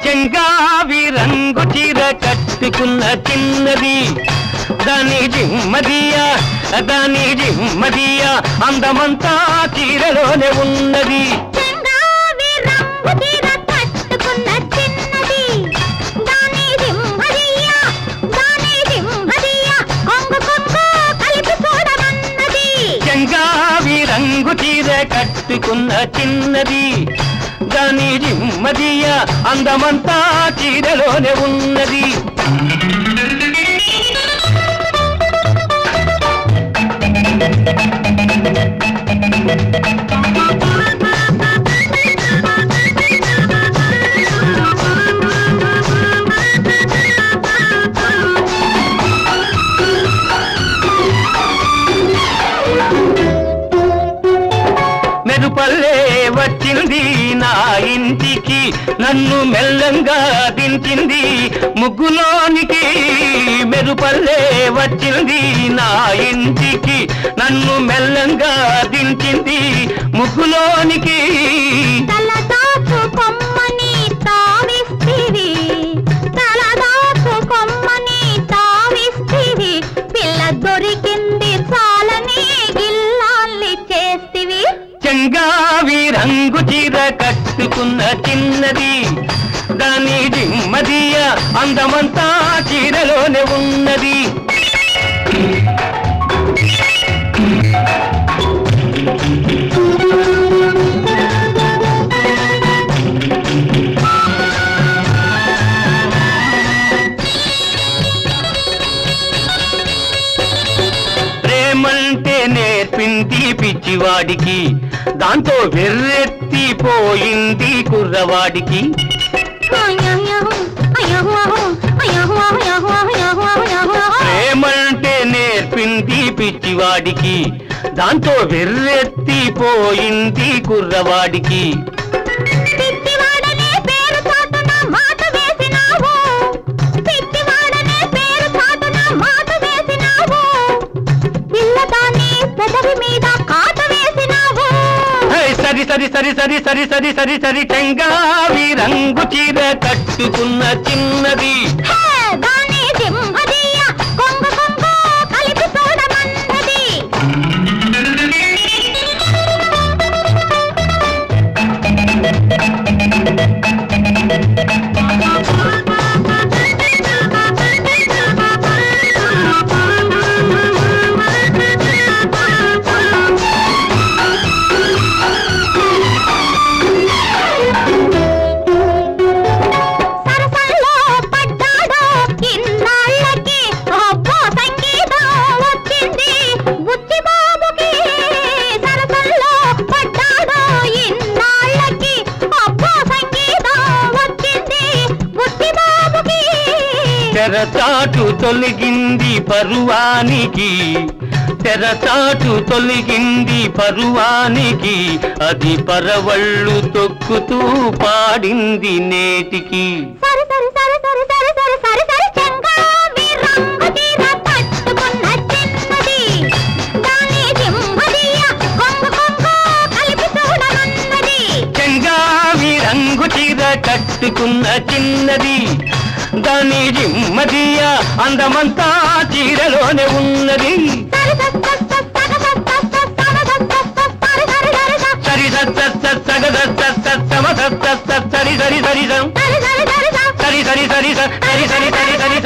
చెంగావి రంగు చీర కట్టుకున్న చిన్నది దాని జిమ్మదియా అందమంతా చీరలోనే ఉన్నది. చెంగావి రంగు చీర కట్టుకున్న చిన్నది దాని జిమ్మదియా అందమంతా చీరలోనే ఉన్నది. మెరుపల్లే వచ్చింది నా ఇంటికి నన్ను మెల్లంగా దించింది ముగ్గులోనికి. మెరుపల్లే వచ్చింది నా ఇంటికి నన్ను మెల్లంగా దించింది ముగ్గులోనికి. దొరికింది చాలని గిల్లాల్ని చేస్తివి. చెంగావి రంగు చీర కట్టుకున్న చిన్నది దాని జిమ్మదియా అందమంతా చీరలోనే ఉన్నది. ప్రేమంటే నేర్పింది పిచ్చివాడికి దాంతో వెర్రెత్తిపోయింది కుర్రవాడికి. ప్రేమంటే నేర్పింది పిచ్చివాడికి దాంతో వెర్రెత్తిపోయింది కుర్రవాడికి. సరి చెంగావి రంగు చీర కట్టుకున్న చిన్నది తెరచాటు తొలగింది పరువానికి. తెరచాటు తొలగింది పరువానికి అది పరవళ్ళు తొక్కుతూ పాడింది నేటికి. చెంగావి రంగు చీర కట్టుకున్న చిన్నది దాని జిమ్మదియా అందమంతా చీరలోనే ఉన్నది. సరి సరి సరి సరి